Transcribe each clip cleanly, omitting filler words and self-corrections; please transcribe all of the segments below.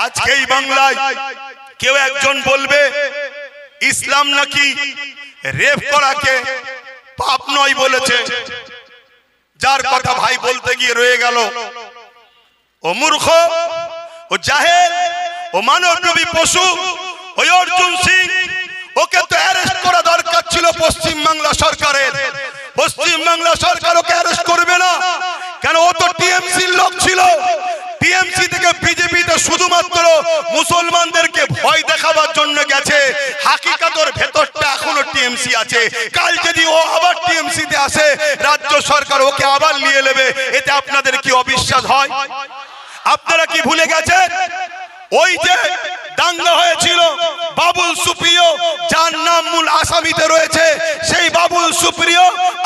আজকে এই বাংলায় কেউ একজন বলবে ইসলাম নাকি রেপ করাকে পাপ নয় বলেছে, যার কথা ভাই বলতে গিয়ে রয়ে গেল। ও মূর্খ, ও জাহেল, ও মানবরূপী পশু, ওই অর্জুন সিং, ওকে তো অ্যারেস্ট করা দরকার ছিল পশ্চিম বাংলা সরকারের। পশ্চিম বাংলা সরকার ওকে অ্যারেস্ট করবে না কেন? ও তো টিএমসির লোক ছিল। টিএমসি থেকে বিজেপিতে শুধুমাত্র মুসলমানদেরকে ভয় দেখাবার জন্য গেছে। হাকিকাতের ভেতরটা এখনো টিএমসি আছে। কাল যদি ও আবার টিএমসিতে আসে, রাজ্য সরকার ওকে আবার নিয়ে নেবে। এতে আপনাদের কি অবিশ্বাস হয়? আপনারা কি ভুলে গেছেন ওই যে দাঙ্গা হয়েছিল বাবুল সুপ্রিয়, যার নাম মূল আসামিতে রয়েছে, সেই বাবুল সুপ্রিয়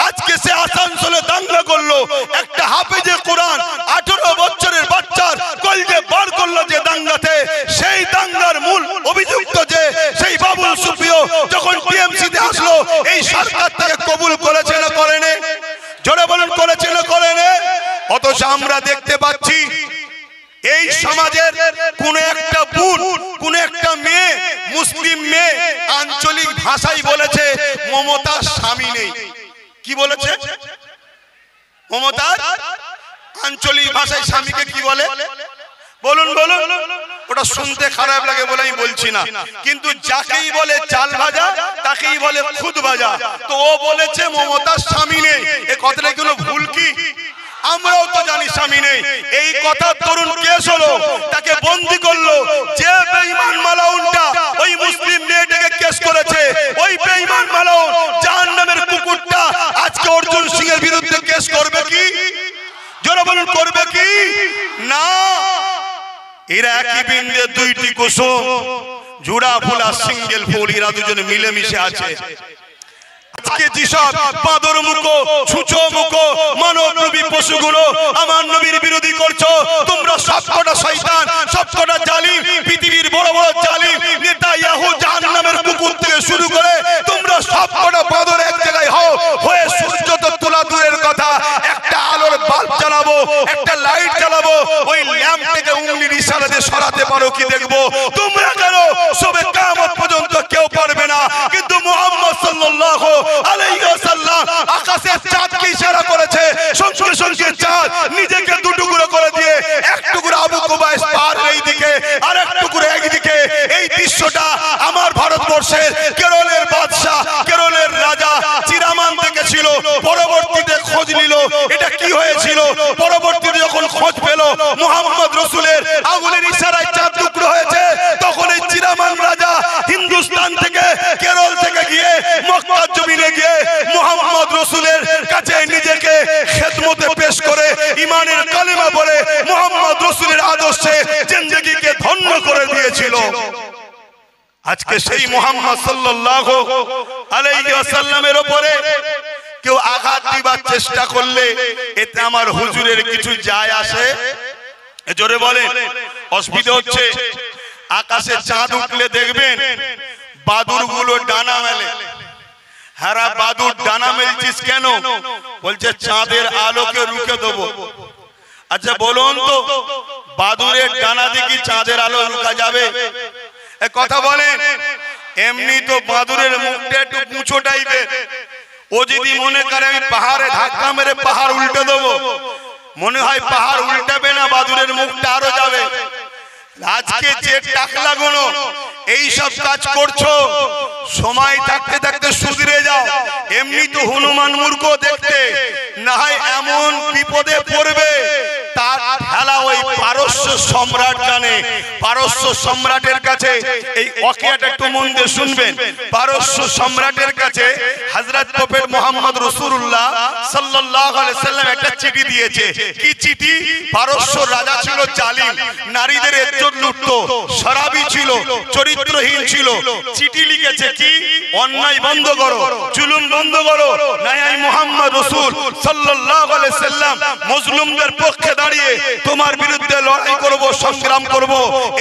আজকে সে আসানসোলে দাঙ্গা করলো। একটা হাফেজে কোরআন 18 বছরের বাচ্চার কলজে বার করলো যে দাঙ্গাতে। সেই দাঙ্গার মূল অভিযুক্ত যে সেই বাবুল সুপ্রিয় যখন টিএমসিতে আসলো, এই সরকার থেকে কবুল করেছে না করেনি? জোরে বলুন, করেছে না করেনি? অথচ আমরা দেখতে পাচ্ছি এই সমাজের কোন একটা বোন, কোন একটা মেয়ে, মুসলিম মেয়ে আঞ্চলিক ভাষায় বলেছে মমতার স্বামী নেই। কি বলেছে? মমতার আঞ্চলিক ভাষায় স্বামীকে কি বলে? বলুন বলুন। ওটা শুনতে খারাপ লাগে বলে আমি বলছি না, কিন্তু যাকেই বলে চাল ভাজা তাকেই বলে খুদ ভাজা। তো ও বলেছে মমতার স্বামী নেই। এ কথাটা কোনো ভুল কি? আমরাও তো জানি স্বামী নেই। এই কথা তরুণ কেস হলো, তাকে বন্দী করলো। যে বেঈমান মালাউনটা ওই মুসলিম মেয়েটাকে কেস করেছে, ওই বেঈমান মালাউন জাহান্নামের কুকুরটা আজকে অর্জুন সিং এর বিরুদ্ধে কেস করবে কি? জোরে বলুন, করবে কি? না। এরা একই বৃন্দে দুইটি কুসুম, জোড়া ফুলা সিঙ্গেল ফুল, এরা দুজনে মিলেমিশে আছে। আজকে যেসব বাদর মুখো, ছুঁচো মুখো মানবরূপী পশুগুলো আমার নবীর বিরোধী করছো, তোমরা সবকটা শয়তান, সবকটা জালিম, পৃথিবীর বড় বড় জালিম নেতা ইয়াহু জাহান্নামের কুকুর থেকে শুরু করে তোমরা সবকটা বাদর এক জায়গায় হও। হয়ে সূর্য তো তোলা দূরের কথা, একটা আলোর বাল্ব জ্বালাবো, একটা লাইট জ্বালাবো, ওই ল্যাম্প থেকে উংলির ইশারাতে সরাতে পারো কি দেখবো? তোমরা কেন সবে কিয়ামত পর্যন্ত কেউ পারবে না। কিন্তু মুহাম্মদ সাল্লাল্লাহু আলাইহি ওয়াসাল্লাম আকাশের চাঁদকে ইশারা করেছে, সঙ্গে সঙ্গে চাঁদ নিজেকে দুটুকরো করে দিয়ে এক টুকরো আবু কুবাইস পার এইদিকে আর এক টুকরো একদিকে। এই দৃশ্যটা আমার ভারতবর্ষের কেরলের বাদশা, কেরলের রাজা চিরামান দেখেছিল। পরবর্তীতে খোঁজ নিল এটা কি হয়েছিল। পরবর্তীতে যখন খোঁজ পেল মুহাম্মদ রাসূলের আঙ্গুলের ইশারায় চাঁদ টুকরো হয়েছে, তখন এই চিরামান রাজা হিন্দুস্তান থেকে, কেরল থেকে গিয়ে মক্কার জমিনে গিয়ে মুহাম্মদ রাসূলের কাছে নিজেকে খেদমতে পেশ করে ঈমানের কালেমা পড়ে মুহাম্মদ রাসূলের আদর্শে জিন্দেগিকে ধন্য করে দিয়েছিল। আজকে সেই মুহাম্মদ সাল্লাল্লাহু আলাইহি ওয়াসাল্লামের উপরে কেউ আঘাত দিবার চেষ্টা করলে এতে আমার হুজুরের কিছু যায় আসে? জোরে বলেন। অসুবিধা হচ্ছে। আকাশে চাঁদ উঠলে দেখবেন বাদুরগুলো ডানা মেলে। হারা বাদুর ডানা মেলছিস কেন? বলছে চাঁদের আলোকে রুখে দেবো। আচ্ছা বলুন তো, বাদুরের ডানা দিয়ে কি চাঁদের আলো রুখা যাবে? কথা বলেন। এমনি তো বাদুরের মুখটা একটু মুছো টাইপের। ও যদি মনে করে আমি পাহাড়ে ধাক্কা মেরে পাহাড় উল্টে দেবো, মনে হয় পাহাড় উল্টাবে না, বাদুরের মুখটা আরো যাবে। আজকে যে টাকলা গুলো এই সব কাজ করছো, সময় থাকতে থাকতে সুধরে যাও। এমনি তো হনুমান মূর্খ দেখতে, না হয় এমন বিপদে পড়বে তার খেলা ওই পারস্য সম্রাট জানে। পারস্য সম্রাটের কাছে এই ওয়াকিয়াটা একটু মন দিয়ে শুনবেন। পারস্য সম্রাটের কাছে হযরত প্রফেট মুহাম্মদ রাসূলুল্লাহ সাল্লাল্লাহু আলাইহি সাল্লাম একটা চিঠি দিয়েছে। কি চিঠি? পারস্য রাজা ছিল জালিম, নারীদের ইজ্জত লুটতো, শরাবী ছিল, চরিত্রহীন ছিল। চিঠি লিখেছে কি? অন্যায় বন্ধ করো, জুলুম বন্ধ করো, নাই আমি মুহাম্মদ রাসূল সাল্লাল্লাহু আলাইহি সাল্লাম মজলুমদের পক্ষে দাঁড়িয়ে তোমার বিরুদ্ধে লড়াই করব, সংগ্রাম করব,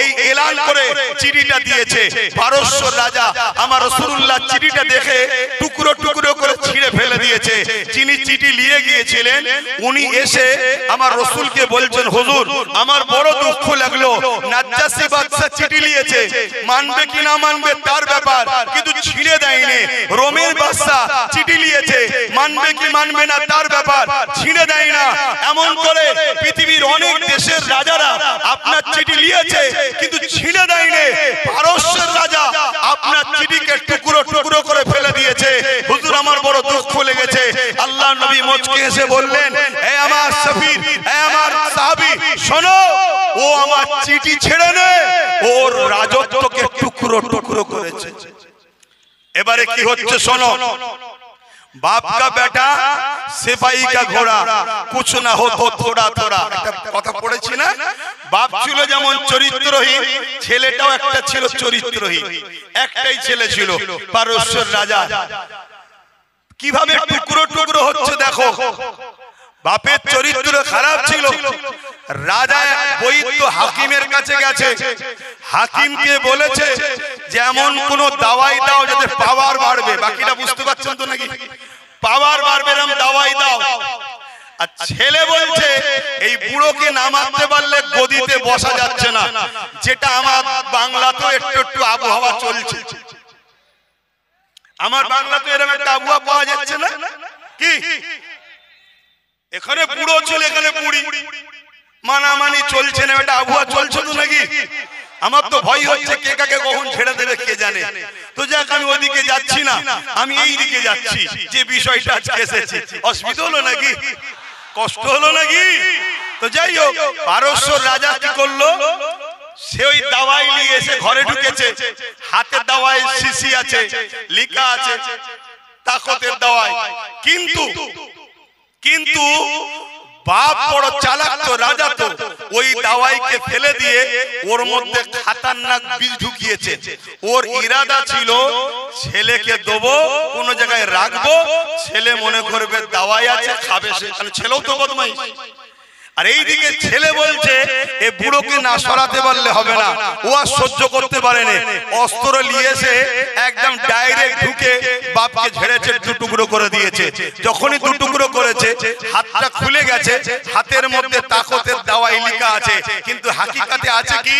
এই এলান করে চিঠিটা দিয়েছে। পারস্য রাজা আমার রাসূলুল্লাহ চিঠিটা দেখে টুকরো টুকরো করে ছিঁড়ে ফেলে দিয়েছে। যিনি চিঠি নিয়ে গিয়েছিলেন উনি এসে আমার রাসূলকে বলছেন, হুজুর আমার বড় দুঃখ লাগলো, নাজ্জাশ নাজাসি বাদশা চিঠি লিয়েছে, মানবে কি না মানবে তার ব্যাপার, কিন্তু ছিঁড়ে দেয়নি। রোমের বাদশা চিঠি লিয়েছে, মানবে কি মানবে না তার ব্যাপার, ছিঁড়ে দেয় না। এমন করে পৃথিবীর অনেক দেশের রাজারা আপনার চিঠি লিয়েছে কিন্তু ছিঁড়ে দেয়নি। পারস্যের রাজা আপনার চিঠিকে টুকরো টুকরো করে ফেলে দিয়েছে। হুজুর আমার বড় দুঃখ লেগেছে। আল্লাহ নবী মুচকি হেসে বললেন, হে আমার সফির, হে আমার সাহাবী, শোনো, ও আমার চিঠি ছেড়ে নে, ওর রাজত্বকে টুকরো টুকরো করেছে। এবারে কি হচ্ছে শোনো। बाप का बेटा सिपाही का घोड़ा कुछ ना हो तो थोड़ा थोड़ा কথা পড়েছি না। বাপ ছিল যেমন চরিত্রহীন, ছেলেটাও একটা ছিল চরিত্রহীন। একটাই ছেলে ছিল পারস্যের রাজা। কিভাবে টুকরো টুকরো হচ্ছে দেখো। বাপের চরিত্র খারাপ ছিল। রাজা বৈদ্য হাকিমের কাছে গেছে, হাকিমকে বলেছে যে এমন কোন দাওয়াই দাও যাতে পাওয়ার বাড়বে। বাকিটা বুঝতে পারছেন তো নাকি? পাওয়ার বাড়বে এরকম দাওয়াই দাও। আর ছেলে বলছে এই বুড়োকে না মারতে পারলে গদিতে বসা যাচ্ছে না, যেটা আমার বাংলাতেও একটু একটু আবহাওয়া চলছে। আমার বাংলাতে এরকম একটা আবহাওয়া পাওয়া যাচ্ছে না কি? এখানে বুড়ো ছেলে, এখানে বুড়ি, মানামানি চলছে না, এটা আবহাওয়া চলছে তো নাকি? আমার তো ভয় হচ্ছে কে কাকে কখন ছেড়ে দেবে কে জানে। তো যাক, আমি ওদিকে যাচ্ছি না, আমি এই দিকে যাচ্ছি। যে বিষয়টা আজকে এসেছে, অসুবিধা হলো নাকি? কষ্ট হলো নাকি? তো যাই হোক, পারস্য রাজা কি করলো, সে ওই দাওয়াই নিয়ে এসে ঘরে ঢুকেছে। হাতে দাওয়াই শিশি আছে, লেখা আছে তাকতের দাওয়াই। কিন্তু বাপ বড় চালাক তো, রাজা তো, ওই দাওয়াইকে ফেলে দিয়ে ওর মধ্যে খাতারনাক বীজ ঢুকিয়েছে। ওর ইরাদা ছিল ছেলেকে দেবো, কোন জায়গায় রাখবো, ছেলে মনে করবে দাওয়াই আছে, খাবে। সেখানে ছেলেও তো বদমাইশ। আর এইদিকে ছেলে বলছে এ বুড়োকে না সরাতে পারলে হবে না। ও আর সহ্য করতে পারেনি, অস্ত্র নিয়ে এসে একদম ডাইরেক্ট ঢুকে বাপকে ঝেড়েছে, দু টুকরো করে দিয়েছে। যখনই দু টুকরো করেছে, হাতটা খুলে গেছে, হাতের মধ্যে তাকতের দাওয়াই লেখা আছে, কিন্তু হাকিকাতে আছে কি?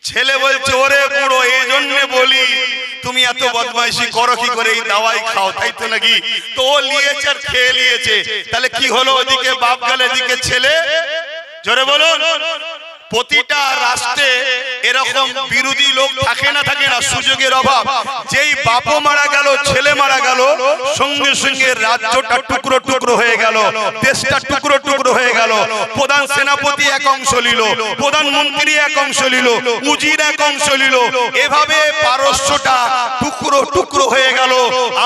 ছেলে বলছে ওরে বুড়ো, এই জন্য বলি তুমি এত বদমাইশি করো কি করে, এই দাওয়াই খাও, তাই তো নাকি? তো ও নিয়েছে আর খেয়ে নিয়েছে। তাহলে কি হলো? ওদিকে বাপ গেল, এদিকে ছেলে। জোরে বলুন। প্রতিটা রাষ্ট্রে এরকম বিরোধী লোক থাকে না, থাকে না, সুযোগের অভাব। যেই বাপও মারা গেল, ছেলে মারা গেল, সঙ্গে সঙ্গে রাজ্যটা টুকরো টুকরো হয়ে গেল, দেশটা টুকরো টুকরো হয়ে গেল। প্রধান সেনাপতি এক অংশ নিল, প্রধানমন্ত্রী এক অংশ নিল, উজির এক অংশ নিল। এভাবে পারস্যটা টুকরো টুকরো হয়ে গেল।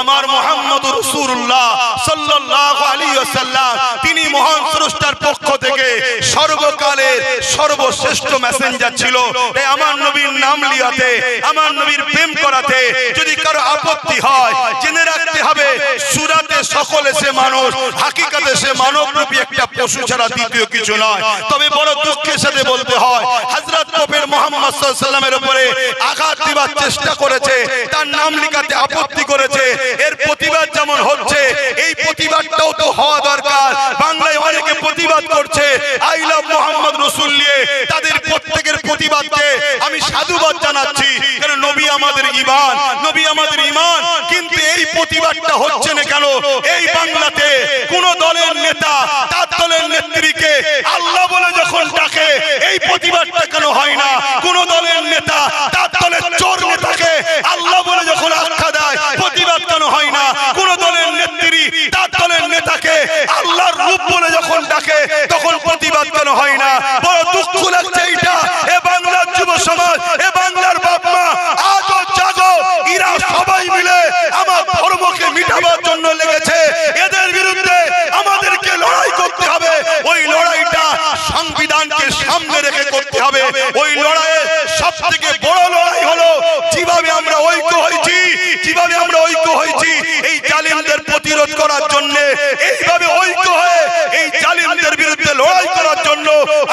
আমার মুহাম্মদুর রাসূলুল্লাহ সাল্লাল্লাহু আলাইহি ওয়াসাল্লাম, তিনি মহান স্রষ্টার পক্ষ থেকে সর্বকালের সর্বশ্রেষ্ঠ মেসেঞ্জার ছিল। তাই আমার নবীর নাম লিয়াতে, আমার নবীর প্রেম করাতে যদি কারো আপত্তি হয়, জেনে রাখতে হবে সুরাতে সকলে সে মানুষ, হাকিকাতে সে মানবরূপী একটা পশু ছাড়া দ্বিতীয় কিছু নয়। তবে বড় দুঃখের সাথে বলতে হয়, হযরত নবী মুহাম্মদ সাল্লাল্লাহু আলাইহি ওয়াসাল্লামের উপরে আঘাত দিবার চেষ্টা করেছে, তার নাম লিখাতে আপত্তি করেছে। এর প্রতিবাদ যেমন হচ্ছে, এই প্রতিবাদটাও তো হওয়া দরকার। বাংলায় অনেকে প্রতিবাদ করছে আই লাভ মুহাম্মদ রাসূল নিয়ে, তাদের প্রত্যেকের প্রতিবাদকে আমি সাধুবাদ জানাচ্ছি, কারণ নবী আমাদের ঈমান, নবী আমাদের ঈমান। কিন্তু এই প্রতিবাদটা হচ্ছে না কেন? এই বাংলাতে কোন দলের নেতা তার দলের নেত্রীকে আল্লাহ বলে যখন ডাকে, এই প্রতিবাদটা কেন হয় না? কোন দলের নেতা তার দলের চোর নেতাকে আল্লাহ বলে যখন আখ্যা দেয়, প্রতিবাদ কেন হয় না? কোন দলের নেত্রী তার দলের নেতাকে আল্লাহর রূপ বলে যখন ডাকে, তখন প্রতিবাদ কেন হয় না? বড় দুঃখ লাগছে এইটা। এ বাংলার যুব সমাজ, এ বাংলার বাপ মা, আজও জাগো। এরা সবাই মিলে আমার ধর্মকে মিটাবার জন্য লেগেছে। এদের বিরুদ্ধে আমাদেরকে লড়াই করতে হবে। ওই লড়াইটা সংবিধানকে সামনে রেখে করতে হবে। ওই লড়াইয়ের সবথেকে বড় লড়াই হলো যেভাবে আমরা ঐক্য হয়েছি, যেভাবে আমরা ঐক্য হয়েছি এই জালিমদের প্রতিরোধ করার জন্য, এইভাবে ঐক্য হয়ে এই জালিমদের বিরুদ্ধে লড়াই করার জন্য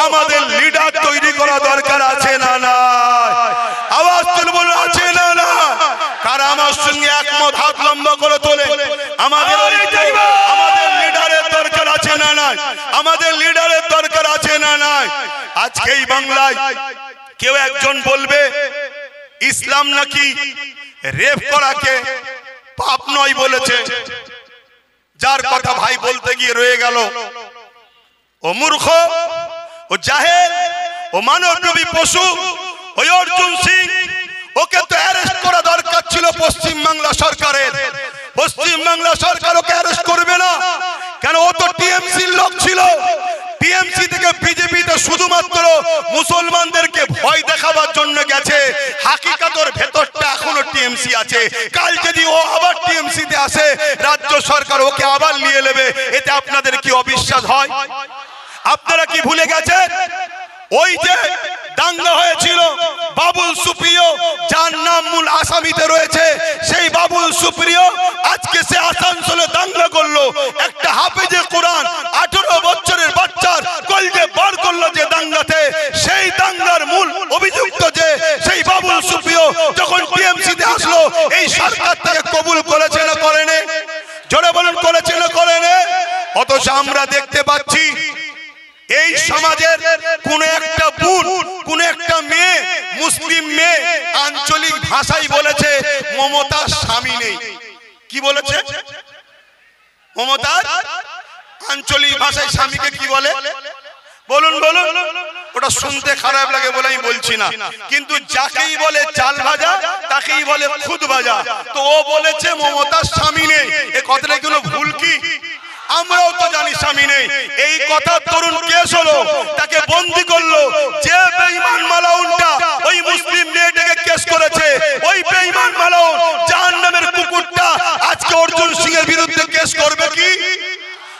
আমাদের লিডার তৈরি করা দরকার আছে না না? আওয়াজ তুলে বলুন, আছে না না? কারা আমার সঙ্গে একমত হাত লম্বা করে তোলে। আমাদের লিডারের দরকার আছে না না? আমাদের লিডারের দরকার আছে না না? আজকে এই বাংলায় কেউ একজন বলবে ইসলাম নাকি রেপ করাকে পাপ নয় বলেছে, যার কথা ভাই বলতে গিয়ে রয়ে গেল। ও মূর্খ, ও জাহেল, ও মানবরূপী পশু, ওই অর্জুন সিং, ওকে তো অ্যারেস্ট করা দরকার ছিল পশ্চিম বাংলা সরকারের। পশ্চিম বাংলা সরকার ওকে অ্যারেস্ট করবে না, কেন ও তো টিএমসির লোক ছিল। টিএমসি থেকে বিজেপিতে শুধুমাত্র মুসলমানদেরকে ভয় দেখাবার জন্য গেছে, হাকিকাতর ভেতরটা এখনো টিএমসি আছে। কাল যদি ও আবার টিএমসিতে আসে, রাজ্য সরকার ওকে আবার নিয়ে নেবে। এতে আপনাদের কি অবিশ্বাস হয়? আপনারা কি ভুলে গেছেন ওই যে দাঙ্গা হয়েছিল বাবুল সুপ্রিয়, যার নাম মূল আসামিতে রয়েছে, সেই বাবুল সুপ্রিয় আজকে সে আসানসোলে দাঙ্গা করলো। একটা হাফেজে কোরআন 18 বছরের বাচ্চার কলজে বার করলো যে দাঙ্গাতে। সেই দাঙ্গার মূল অভিযুক্ত যে সেই বাবুল সুপ্রিয় যখন টিএমসিতে আসলো, এই সরকার তাকে কবুল করেছে না করেনি? জোরে বলুন, করেছে না করেনি? অথচ আমরা দেখতে পাচ্ছি এই সমাজের কোন একটা বোন, কোন একটা মেয়ে, মুসলিম মেয়ে আঞ্চলিক ভাষায় বলেছে মমতার স্বামী নেই। কি বলেছে? মমতার আঞ্চলিক ভাষায় স্বামীকে কি বলে? বলুন বলুন। ওটা শুনতে খারাপ লাগে বলে আমি বলছি না, কিন্তু যাকেই বলে চাল ভাজা তাকেই বলে খুদ ভাজা। তো ও বলেছে মমতার স্বামী নেই, এ কথাটা কোনো ভুল কি? আমরাও তো জানি স্বামী নেই। এই কথা তরুণ কেস হলো, তাকে বন্দি করলো। যে বেঈমান মালাউনটা ওই মুসলিম মেয়েটাকে কেস করেছে, ওই বেঈমান মালাউন জাহান্নামের কুকুরটা আজকে অর্জুন সিং এর বিরুদ্ধে কেস করবে কি?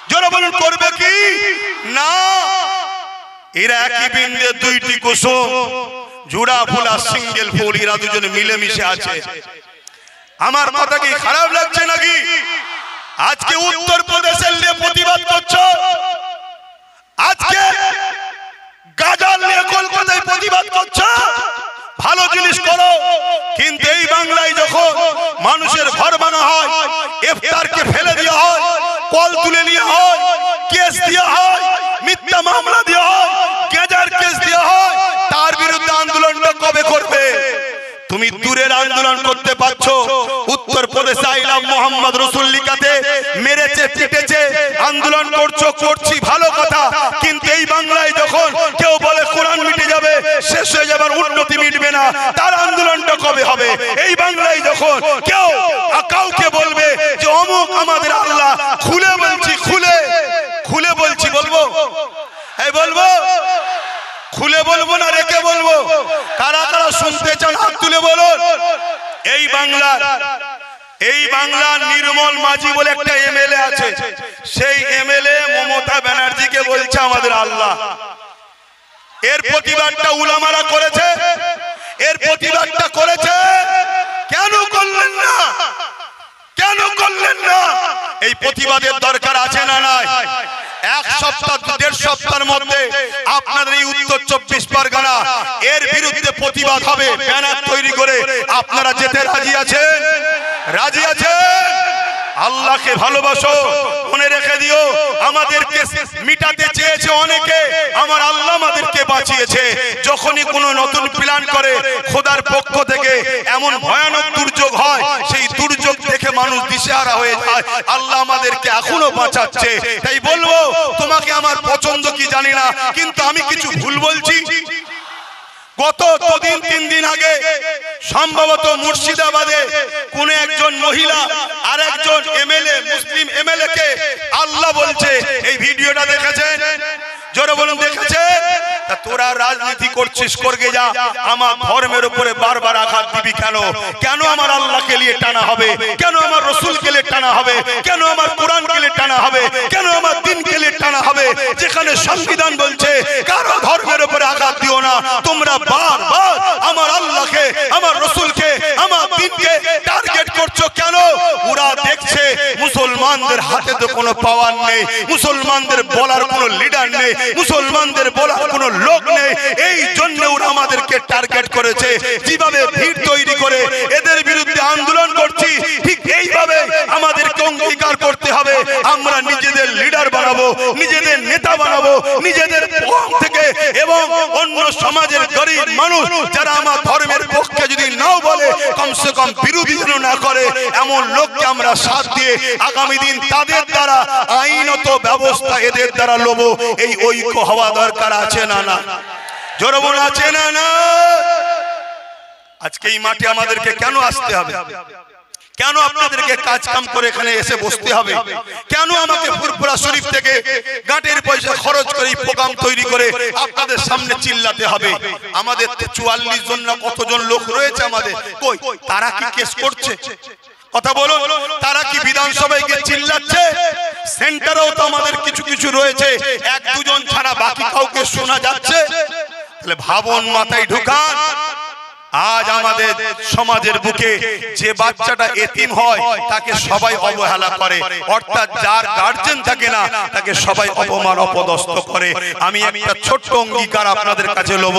জোরে বলুন, করবে কি? না। এরা একই বৃন্দে দুইটি কুসুম, জোড়া ফুল আর সিঙ্গেল ফুল, এরা দুজনে মিলেমিশে আছে। আমার কথা কি খারাপ লাগছে নাকি? আজকে উত্তরপ্রদেশের নিয়ে প্রতিবাদ করছো, আজকে গাজাল নিয়ে কলকাতায় প্রতিবাদ করছো, ভালো জিনিস করো। কিন্তু এই বাংলায় যখন মানুষের ঘর ভাঙা হয়, ইফতারকে ফেলে দেওয়া হয়, কল তুলে নেওয়া হয়, কেস দেওয়া হয়, মিথ্যা মামলা দেওয়া হয়, গেজার কেস দেওয়া হয়, তার বিরুদ্ধে আন্দোলনটা কবে করবে? তুমি দূরের আন্দোলন করতে পারছো, উত্তরপ্রদেশে আইলাম মোহাম্মদ রসুল লিখাতে মেরেছে, পিটেছে, আন্দোলন করছো, করছি, ভালো কথা। কিন্তু এই বাংলায় যখন কেউ বলে কোরআন মিটে যাবে, শেষ হয়ে যাবার, উন্নতি মিটবে না, তার আন্দোলনটা কবে হবে? এই বাংলায় যখন কেউ কাউকে বলবে যে অমুক আমাদের আল্লাহ, খুলে বলছি, খুলে খুলে বলছি, বলবো? এই বলবো? খুলে বলবো না রেখে বলবো? কারা কারা শুনতে চান হাত তুলে বলুন। এই বাংলার নির্মল মাঝি বলে একটা এমএলএ আছে, সেই এমএলএ মমতা ব্যানার্জিকে বলছে আমাদের আল্লাহ। এর প্রতিবাদটা উলামারা করেছে, এর প্রতিবাদটা করেছে। কেন করলেন না? কেন করলেন না? এই প্রতিবাদের দরকার আছে না নাই? এক সপ্তাহ 1.5 সপ্তাহের মধ্যে আপনাদের এই উত্তর 24 পরগনা এর বিরুদ্ধে প্রতিবাদ হবে, ব্যানার তৈরি করে। আপনারা যেতে রাজি আছেন? রাজি আছেন? আল্লাহকে ভালোবাসো, মনে রেখে দিও, আমাদেরকে মিটাতে চেয়েছে অনেকে, আমার আল্লাহ আমাদেরকে বাঁচিয়েছে। যখনই কোনো নতুন প্ল্যান করে খোদার পক্ষ থেকে এমন ভয়ানক দুর্যোগ হয়, সেই দুর্যোগ দেখে মানুষ দিশেহারা হয়ে যায়। আল্লাহ আমাদেরকে এখনো বাঁচাচ্ছে। তাই বলবো, তোমাকে আমার পছন্দ কি জানি না, কিন্তু আমি কিছু ভুল বলছি? গত 2-3 দিন আগে সম্ভবত মুর্শিদাবাদে কোন একজন মহিলা আর একজন এমএলএ, মুসলিম এমএলএ কে আল্লাহ বলছে। এই ভিডিওটা দেখেছেন? জোরে বলুন, দেখেছেন? তা তোরা রাজনীতি করছিস, করগে যা, আমার ধর্মের উপরে বারবার আঘাত দিবি কেন? কেন আমার আল্লাহকে নিয়ে টানা হবে? কেন আমার রসুলকে নিয়ে টানা হবে? কেন আমার কোরআনকে নিয়ে টানা হবে? কেন আমার দ্বীনকে নিয়ে টানা হবে? যেখানে সংবিধান বলছে কারো ধর্মের উপরে আঘাত দিও না, তোমরা বারবার আমার আল্লাহকে, আমার রসুলকে, আমার দ্বীনকে টার্গেট করছো কেন? ওরা দেখছে মুসলমানদের হাতে তো কোনো পাওয়ার নেই, মুসলমানদের বলার কোনো লিডার নেই, মুসলমানদের বলার কোনো লোক নেই। এই জন্য ওরা আমাদেরকে টার্গেট করেছে। যেভাবে ভিড় তৈরি করে এদের বিরুদ্ধে আন্দোলন করছি, ঠিক এইভাবে আমাদেরকে অঙ্গীকার করতে হবে আমরা নিজেদের লিডার বানাবো, নিজেদের নেতা বানাবো নিজেদের পক্ষ থেকে, এবং অন্য সমাজের গরিব মানুষ যারা আমার ধর্মের পক্ষে যদি নাও বলে কমসে কম বিরোধী যেন না করে, এমন লোককে আমরা সাথ দিয়ে আগামী দিন তাদের দ্বারা আইনত ব্যবস্থা এদের দ্বারা লব। এই ঐক্য হওয়া দরকার আছে না না? জোরে বলুন আছে না না? আজকে এই মাঠে আমাদেরকে কেন আসতে হবে? কেন আপনাদেরকে কাজ কাম করে এখানে এসে বসতে হবে? কেন আমাকে ফুরফুরা শরীফ থেকে গাটের পয়সা খরচ করে প্রোগ্রাম তৈরি করে আপনাদের সামনে চিল্লাতে হবে? আমাদের 44 জন না কতজন লোক রয়েছে আমাদের, কই তারা কি কেস করছে? কথা বলুন, তারা কি বিধানসভায় গিয়ে চিল্লাচ্ছে? সেন্টারেও তো আমাদের কিছু কিছু রয়েছে, এক দুজন ছাড়া বাকি কাউকে শোনা যাচ্ছে? তাহলে ভাবন, মাথায় ঢুকান। আজ আমাদের সমাজের বুকে যে বাচ্চাটা এতিম হয় তাকে সবাই অবহেলা করে, অর্থাৎ যার গার্জেন থাকে না তাকে সবাই অপমান অপদস্থ করে। আমি একটা ছোট্ট অঙ্গীকার আপনাদের কাছে লব,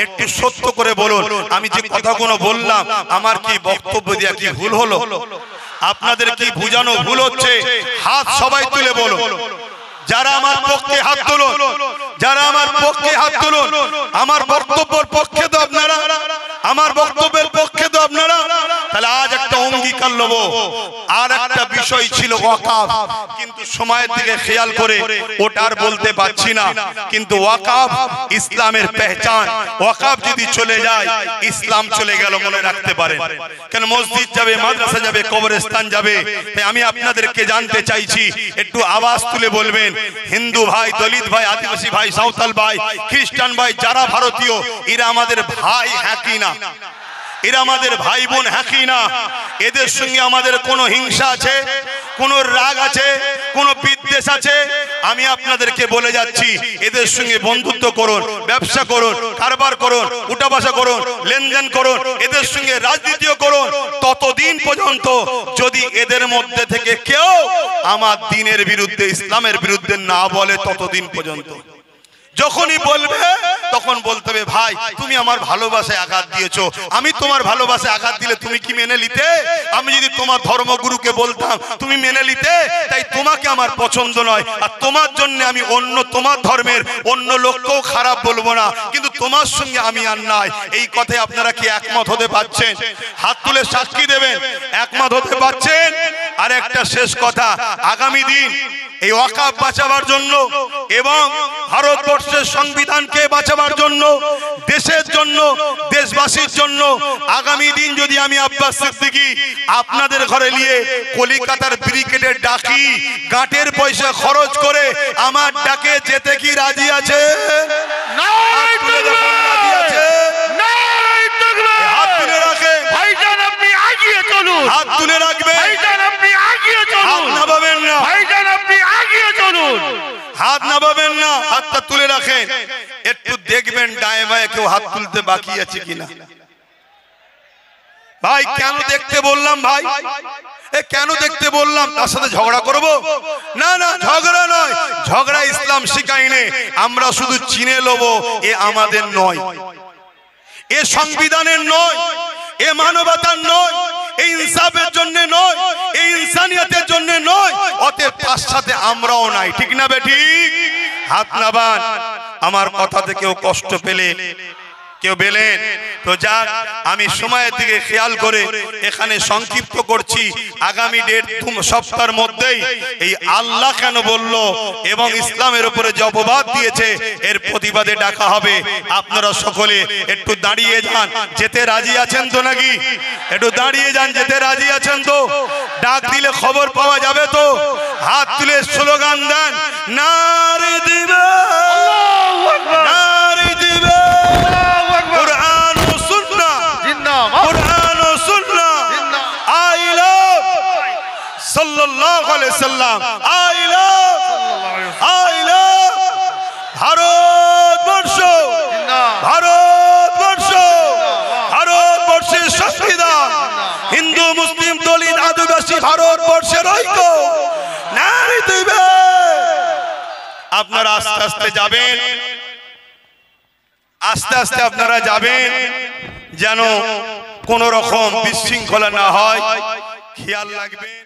একটু সত্য করে বলুন, আমি যে কথাগুলো বললাম আমার কি বক্তব্য দিয়া কি ভুল হলো? আপনাদের কি বুঝানো ভুল হচ্ছে? হাত সবাই তুলে বলুন, যারা আমার পক্ষে হাত তুলুন, যারা আমার পক্ষে হাত তুলুন। আমার বক্তব্যের পক্ষে তো আপনারা, আমার বক্তব্যের পক্ষে তো আপনারা। তাহলে আজ একটা অঙ্গীকার লব। আর একটা বিষয় ছিল ওয়াকাফ, কিন্তু সময়ের দিকে খেয়াল করে ওটার বলতে পারছি না। কিন্তু ওয়াকাফ ইসলামের পেহচান। ওয়াকাফ যদি চলে যায় ইসলাম চলে গেল, মনে রাখতে পারেন। কেন মসজিদ যাবে, মাদ্রাসা যাবে, কবরস্থান যাবে। তাই আমি আপনাদেরকে জানতে চাইছি, একটু আওয়াজ তুলে বলবেন, হিন্দু ভাই, দলিত ভাই, আদিবাসী ভাই, সাঁওতাল ভাই, খ্রিস্টান ভাই, যারা ভারতীয়, এরা আমাদের ভাই হ্যাঁ কি না? এরা আমাদের ভাই বোন হ্যাঁ কি না? এদের সঙ্গে আমাদের কোনো হিংসা আছে, কোনো রাগ আছে, কোনো বিদ্বেষ আছে? আমি আপনাদেরকে বলে যাচ্ছি, এদের সঙ্গে বন্ধুত্ব করুন, ব্যবসা করুন, কারবার করুন, উঠা বসা করুন, লেনদেন করুন, এদের সঙ্গে রাজনীতিও করুন, ততদিন পর্যন্ত যদি এদের মধ্যে থেকে কেউ আমার দ্বীনের বিরুদ্ধে, ইসলামের বিরুদ্ধে না বলে, ততদিন পর্যন্ত। যখনই বলবে তখন বলতে হবে, ভাই তুমি আমার ভালোবাসায় আঘাত দিয়েছো, আমি তোমার ভালোবাসায় আঘাত দিলে তুমি কি মেনে নিতে? আমি যদি তোমার ধর্মগুরুকে বলতাম তুমি মেনে নিতে? তাই তোমাকে আমার পছন্দ নয়, আর তোমার জন্য আমি অন্য তোমার ধর্মের অন্য লোককেও খারাপ বলবো না, কিন্তু তোমার সঙ্গে আমি আর নাই। এই কথায় আপনারা কি একমত হতে পারছেন? হাত তুলে সাক্ষী দেবেন একমত হতে পারছেন? আর একটা শেষ কথা, আগামী দিন এই ওয়াকাফ বাঁচাবার জন্য এবং ভারতবর্ষের সংবিধানকে বাঁচাবার জন্য, দেশের জন্য, দেশবাসীর জন্য আগামী দিন যদি আমি আব্বাস সিদ্দিকী আপনাদের ঘরে নিয়ে কলিকাতার ব্রিগেডে ডাকি, গাঁটের পয়সা খরচ করে আমার ডাকে যেতে কি রাজি আছে? হাত তুলে রাখে, ভাইজান আপনি আগিয়ে চলুন, হাত তুলে রাখবে, ভাইজান আপনি আগিয়ে চলুন, হাত নামাবেন না, ভাইজান আপনি আগিয়ে চলুন, হাত নামাবেন না, হাতটা তুলে রাখেন। একটু দেখবেন ডায়ে বায়ে কেউ হাত তুলতে বাকি আছে কিনা। ভাই কেন দেখতে বললাম? ভাই কেন দেখতে বললাম? তার সাথে ঝগড়া করব? না না, ঝগড়া নয়, ঝগড়া ইসলাম শিখায়নি। আমরা শুধু চিনে লব, এ আমাদের নয়, এ সংবিধানের নয়, এ মানবতার নয়, এই ইনসাফের জন্য নয়, এই ইনসানিয়তের জন্য নয়, অতএব তার সাথে আমরাও নাই। ঠিক না বেঠিক? হাত নাবান। আমার কথাতে কেউ কষ্ট পেলে, কেউ বেলেন তো যাক, আমি সময়ের দিকে খেয়াল করে এখানে সংক্ষিপ্ত করছি। আগামী 1.5 সপ্তাহের মধ্যেই এই আল্লাহ কেন বলল এবং ইসলামের উপরে যে অপবাদ দিয়েছে এর প্রতিবাদে ডাকা হবে। আপনারা সকলে একটু দাঁড়িয়ে যান, যেতে রাজি আছেন তো নাকি? একটু দাঁড়িয়ে যান, যেতে রাজি আছেন তো? ডাক দিলে খবর পাওয়া যাবে তো? হাত তুলে স্লোগান দেন, নারে দিবে, নারে দিবে, কুরআন ও সুন্নাহ জিন্দাবাদ, কুরআন ও সুন্নাহ আই লাভ সাল্লাল্লাহু আলাইহি সাল্লাম, আই লাভ ভারতবর্ষ, ভারতবর্ষ, ভারতবর্ষের সংবিধান, হিন্দু মুসলিম দলিত আদিবাসী ভারতবর্ষের ঐক্য, নারে দিবে। আপনারা আস্তে আস্তে যাবেন, আস্তে আস্তে আপনারা যাবেন, যেন কোন রকম বিশৃঙ্খলা না হয়, খেয়াল রাখবেন।